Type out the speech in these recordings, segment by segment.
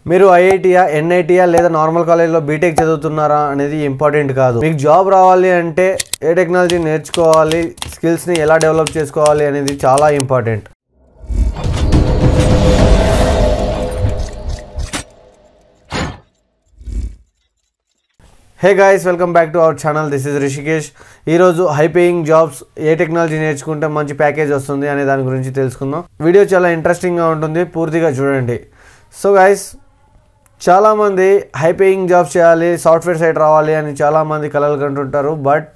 మీరు ఐఐటియా ఎన్ఐటియా లేదా నార్మల్ కాలేజ్లో బీటెక్ చదువుతున్నారా అనేది ఇంపార్టెంట్ కాదు. మీకు జాబ్ రావాలి అంటే ఏ టెక్నాలజీ నేర్చుకోవాలి, స్కిల్స్ని ఎలా డెవలప్ చేసుకోవాలి అనేది చాలా important. Hey guys, welcome back to our channel. This is Rishikesh. ఈరోజు హై పేయింగ్ జాబ్స్, ఏ టెక్నాలజీ నేర్చుకుంటే మంచి ప్యాకేజ్ వస్తుంది అనే దాని గురించి తెలుసుకుందాం. వీడియో చాలా ఇంట్రెస్టింగ్గా ఉంటుంది, పూర్తిగా చూడండి. సో గాయ్స్, చాలామంది హై పేయింగ్ జాబ్స్ చేయాలి, సాఫ్ట్వేర్ సైడ్ రావాలి అని చాలామంది కలలు కంటుంటారు. బట్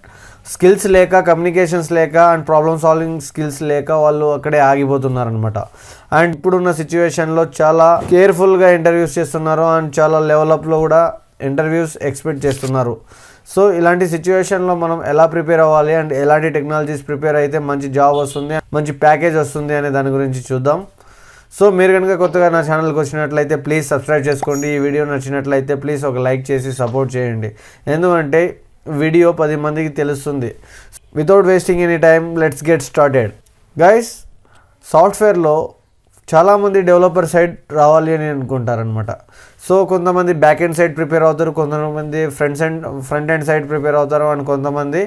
స్కిల్స్ లేక, కమ్యూనికేషన్స్ లేక అండ్ ప్రాబ్లమ్ సాల్వింగ్ స్కిల్స్ లేక వాళ్ళు అక్కడే ఆగిపోతున్నారు అనమాట. అండ్ ఇప్పుడున్న సిచ్యువేషన్లో చాలా కేర్ఫుల్గా ఇంటర్వ్యూస్ చేస్తున్నారు అండ్ చాలా లెవెలప్లో కూడా ఇంటర్వ్యూస్ ఎక్స్పెక్ట్ చేస్తున్నారు. సో ఇలాంటి సిచ్యువేషన్లో మనం ఎలా ప్రిపేర్ అవ్వాలి అండ్ ఎలాంటి టెక్నాలజీస్ ప్రిపేర్ అయితే మంచి జాబ్ వస్తుంది, మంచి ప్యాకేజ్ వస్తుంది అనే దాని గురించి చూద్దాం. సో మీరు కనుక కొత్తగా నా ఛానల్కి వచ్చినట్లయితే ప్లీజ్ సబ్స్క్రైబ్ చేసుకోండి. ఈ వీడియో నచ్చినట్లయితే ప్లీజ్ ఒక లైక్ చేసి సపోర్ట్ చేయండి, ఎందుకంటే వీడియో 10 మందికి తెలుస్తుంది. Without wasting any time, let's get started. Guys, సాఫ్ట్వేర్లో చాలామంది డెవలపర్ సైడ్ రావాలి అని అనుకుంటారనమాట. సో కొంతమంది బ్యాక్ ఎండ్ సైడ్ ప్రిపేర్ అవుతారు, కొంతమంది ఫ్రంట్ ఎండ్ సైడ్ ప్రిపేర్ అవుతారు అండ్ కొంతమంది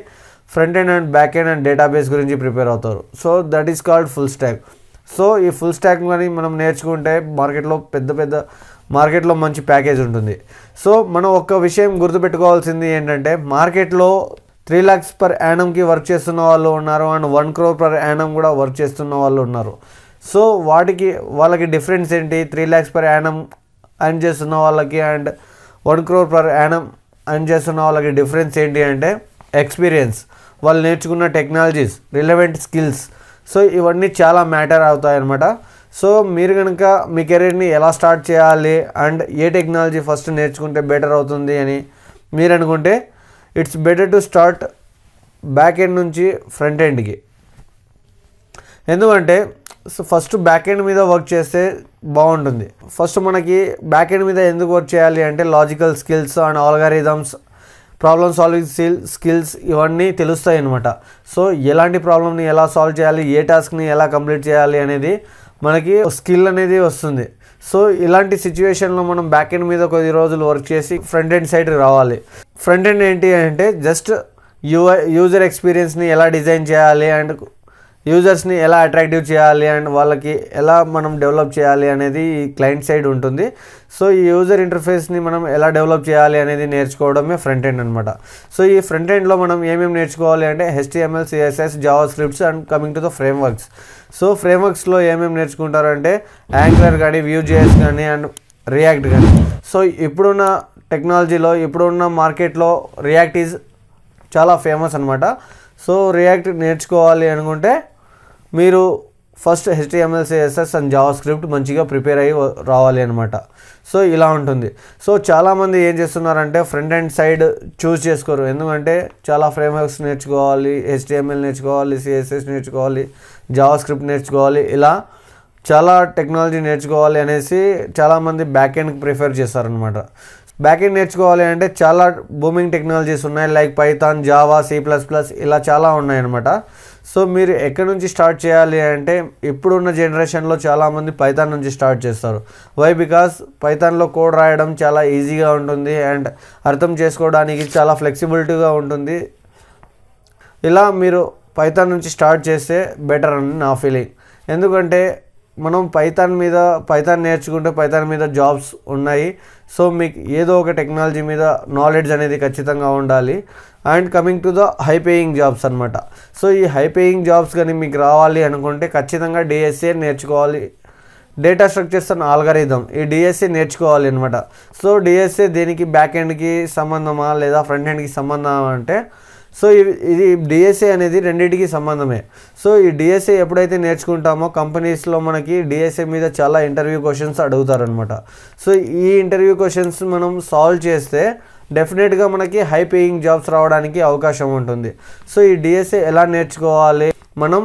front end and back end and database గురించి ప్రిపేర్ అవుతారు. So that is called full stock. So ఈ ఫుల్ స్టాక్ అని మనం నేర్చుకుంటే మార్కెట్లో మంచి ప్యాకేజ్ ఉంటుంది. సో మనం ఒక్క విషయం గుర్తుపెట్టుకోవాల్సింది ఏంటంటే, మార్కెట్లో 3 lakhs per annumకి వర్క్ చేస్తున్న వాళ్ళు ఉన్నారు అండ్ 1 crore per annum కూడా వర్క్ చేస్తున్న వాళ్ళు ఉన్నారు. సో వాళ్ళకి డిఫరెన్స్ ఏంటి? 3 lakhs per annum earn చేస్తున్న వాళ్ళకి and 1 crore per annum earn చేస్తున్న వాళ్ళకి డిఫరెన్స్ ఏంటి అంటే ఎక్స్పీరియన్స్, వాళ్ళు నేర్చుకున్న టెక్నాలజీస్, రిలవెంట్ స్కిల్స్. సో ఇవన్నీ చాలా మ్యాటర్ అవుతాయి అన్నమాట. సో మీరు కనుక మీ కెరీర్ని ఎలా స్టార్ట్ చేయాలి అండ్ ఏ టెక్నాలజీ ఫస్ట్ నేర్చుకుంటే బెటర్ అవుతుంది అని మీరు అనుకుంటే, it's better to start back end నుంచి ఫ్రంట్ ఎండ్కి. ఎందుకంటే ఫస్ట్ బ్యాక్ ఎండ్ మీద వర్క్ చేస్తే బాగుంటుంది. ఫస్ట్ మనకి బ్యాక్ ఎండ్ మీద ఎందుకు వర్క్ చేయాలి అంటే logical skills and algorithms, problem solving skills ఇవన్నీ తెలుస్తాయి అన్నమాట. సో ఎలాంటి ప్రాబ్లమ్ని ఎలా సాల్వ్ చేయాలి, ఏ టాస్క్ని ఎలా కంప్లీట్ చేయాలి అనేది మనకి స్కిల్ అనేది వస్తుంది. సో ఇలాంటి సిచ్యువేషన్లో మనం బ్యాక్ ఎండ్ మీద కొద్ది రోజులు వర్క్ చేసి ఫ్రంట్ ఎండ్ సైడ్కి రావాలి. ఫ్రంట్ ఎండ్ ఏంటి అంటే జస్ట్ యూజర్ ఎక్స్పీరియన్స్ని ఎలా డిజైన్ చేయాలి అండ్ యూజర్స్ని ఎలా అట్రాక్టివ్ చేయాలి అండ్ వాళ్ళకి ఎలా మనం డెవలప్ చేయాలి అనేది ఈ క్లయింట్ సైడ్ ఉంటుంది. సో ఈ యూజర్ ఇంటర్ఫేస్ని మనం ఎలా డెవలప్ చేయాలి అనేది నేర్చుకోవడమే ఫ్రంట్ ఎండ్ అనమాట. సో ఈ ఫ్రంట్ ఎండ్లో మనం ఏమేమి నేర్చుకోవాలి అంటే HTML, CSS, JavaScripts and coming to the frameworks. So ఫ్రేమ్వర్క్స్లో ఏమేమి నేర్చుకుంటారంటే యాంగులర్ కానీ, Vue.js కానీ అండ్ రియాక్ట్ కానీ. సో ఇప్పుడున్న టెక్నాలజీలో, ఇప్పుడున్న మార్కెట్లో రియాక్ట్ ఈజ్ చాలా ఫేమస్ అనమాట. సో రియాక్ట్ నేర్చుకోవాలి అనుకుంటే మీరు first HTML, CSS and Java script మంచిగా ప్రిపేర్ అయ్యి రావాలి అనమాట. సో ఇలా ఉంటుంది. సో చాలామంది ఏం చేస్తున్నారంటే ఫ్రంట్ ఎండ్ సైడ్ చూస్ చేసుకోరు, ఎందుకంటే చాలా ఫ్రేమ్వర్క్స్ నేర్చుకోవాలి, HTML నేర్చుకోవాలి, CSS నేర్చుకోవాలి, జావా స్క్రిప్ట్ నేర్చుకోవాలి, ఇలా చాలా టెక్నాలజీ నేర్చుకోవాలి అనేసి చాలామంది బ్యాక్ ఎండ్కి ప్రిఫర్ చేస్తారనమాట. బ్యాక్ ఎండ్ నేర్చుకోవాలి అంటే చాలా బూమింగ్ టెక్నాలజీస్ ఉన్నాయి, లైక్ పైథాన్, జావా, C++, ఇలా చాలా ఉన్నాయన్నమాట. సో మీరు ఎక్కడి నుంచి స్టార్ట్ చేయాలి అంటే, ఇప్పుడున్న జనరేషన్లో చాలామంది పైథాన్ నుంచి స్టార్ట్ చేస్తారు. వై? బికాస్ పైథాన్లో కోడ్ రాయడం చాలా ఈజీగా ఉంటుంది అండ్ అర్థం చేసుకోవడానికి చాలా ఫ్లెక్సిబిలిటీగా ఉంటుంది. ఇలా మీరు పైథాన్ నుంచి స్టార్ట్ చేస్తే బెటర్ అని నా ఫీలింగ్. ఎందుకంటే మనం పైథాన్ నేర్చుకుంటే పైథాన్ మీద జాబ్స్ ఉన్నాయి. సో మీకు ఏదో ఒక టెక్నాలజీ మీద నాలెడ్జ్ అనేది ఖచ్చితంగా ఉండాలి. And coming to the high paying jobs అనమాట. సో ఈ హై పేయింగ్ జాబ్స్ కానీ మీకు రావాలి అనుకుంటే ఖచ్చితంగా DSA నేర్చుకోవాలి. డేటా స్ట్రక్చర్స్ అండ్ ఆల్గారిథమ్, ఈ DSA నేర్చుకోవాలి అనమాట. సో DSA దేనికి, బ్యాక్ ఎండ్కి సంబంధమా లేదా ఫ్రంట్ ఎండ్కి సంబంధమా అంటే, సో ఇది DSA అనేది రెండింటికి సంబంధమే. సో ఈ DSA ఎప్పుడైతే నేర్చుకుంటామో కంపెనీస్లో మనకి DSA మీద చాలా ఇంటర్వ్యూ క్వశ్చన్స్ అడుగుతారనమాట. సో ఈ ఇంటర్వ్యూ క్వశ్చన్స్ మనం సాల్వ్ చేస్తే డెఫినెట్గా మనకి హై పేయింగ్ జాబ్స్ రావడానికి అవకాశం ఉంటుంది. సో ఈ DSA ఎలా నేర్చుకోవాలి? మనం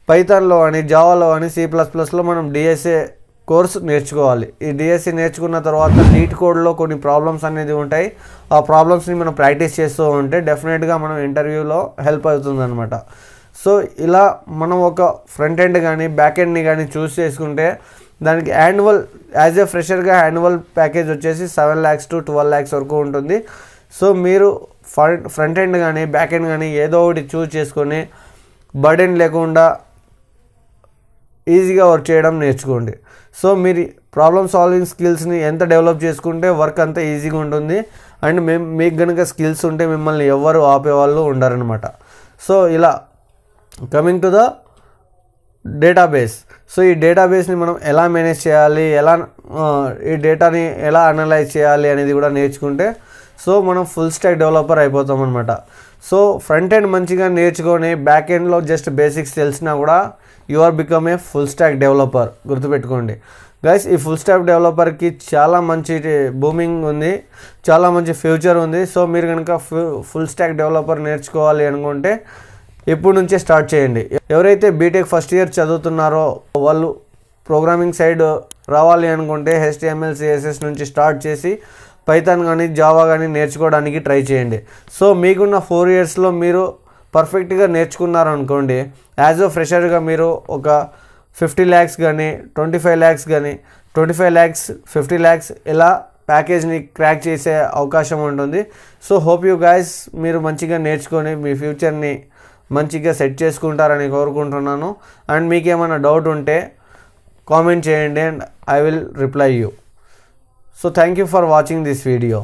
పైథాన్లో అని, జావాలో అని, C++లో మనం DSA కోర్స్ నేర్చుకోవాలి. ఈ DSA నేర్చుకున్న తర్వాత లీడ్ కోడ్లో కొన్ని ప్రాబ్లమ్స్ అనేది ఉంటాయి. ఆ ప్రాబ్లమ్స్ని మనం ప్రాక్టీస్ చేస్తూ ఉంటే డెఫినెట్గా మనం ఇంటర్వ్యూలో హెల్ప్ అవుతుంది అనమాట. సో ఇలా మనం ఒక ఫ్రంట్ ఎండ్ కానీ బ్యాక్ ఎండ్ని కానీ చూస్ చేసుకుంటే దానికి యాన్యువల్ యాజ్ ఏ ఫ్రెషర్గా యాన్యువల్ ప్యాకేజ్ వచ్చేసి 7 lakhs to 12 lakhs వరకు ఉంటుంది. సో మీరు ఫ్రంట్ ఎండ్ కానీ బ్యాక్ ఎండ్ కానీ ఏదో ఒకటి చూస్ చేసుకొని బర్డెన్ లేకుండా ఈజీగా వర్క్ చేయడం నేర్చుకోండి. సో మీరు ప్రాబ్లమ్ సాల్వింగ్ స్కిల్స్ని ఎంత డెవలప్ చేసుకుంటే వర్క్ అంత ఈజీగా ఉంటుంది. అండ్ మీకు కనుక స్కిల్స్ ఉంటే మిమ్మల్ని ఎవరు ఆపేవాళ్ళు ఉండరనమాట. సో ఇలా coming to the database. So ఈ డేటాబేస్ని మనం ఎలా మేనేజ్ చేయాలి, ఈ డేటాని ఎలా అనలైజ్ చేయాలి అనేది కూడా నేర్చుకుంటే సో మనం ఫుల్ స్టాక్ డెవలపర్ అయిపోతాం అనమాట. సో ఫ్రంట్ ఎండ్ మంచిగా నేర్చుకొని బ్యాక్ ఎండ్లో జస్ట్ బేసిక్స్ తెలిసినా కూడా you are become a full stack developer. గుర్తుపెట్టుకోండి గైస్, ఈ ఫుల్ స్టాక్ డెవలపర్కి చాలా మంచి బూమింగ్ ఉంది, చాలా మంచి ఫ్యూచర్ ఉంది. సో మీరు కనుక ఫుల్ స్టాక్ డెవలపర్ నేర్చుకోవాలి అనుకుంటే ఇప్పుడు నుంచే స్టార్ట్ చేయండి. ఎవరైతే బీటెక్ ఫస్ట్ ఇయర్ చదువుతున్నారో వాళ్ళు ప్రోగ్రామింగ్ సైడ్ రావాలి అనుకుంటే HTML CSS నుంచి స్టార్ట్ చేసి పైథాన్ కానీ జావా కానీ నేర్చుకోవడానికి ట్రై చేయండి. సో మీకున్న 4 yearsలో మీరు పర్ఫెక్ట్గా నేర్చుకున్నారనుకోండి, యాజ్ అ ఫ్రెషర్గా మీరు ఒక 50 lakhs కానీ 25 lakhs కానీ 25 lakhs 50 lakhs ఇలా ప్యాకేజ్ని క్రాక్ చేసే అవకాశం ఉంటుంది. సో హోప్ యూ గైస్ మీరు మంచిగా నేర్చుకొని మీ ఫ్యూచర్ని మంచిగా సెట్ చేసుకుంటారని కోరుకుంటున్నాను. అండ్ మీకు ఏమైనా డౌట్ ఉంటే కామెంట్ చేయండి and I will reply you. So thank you for watching this video.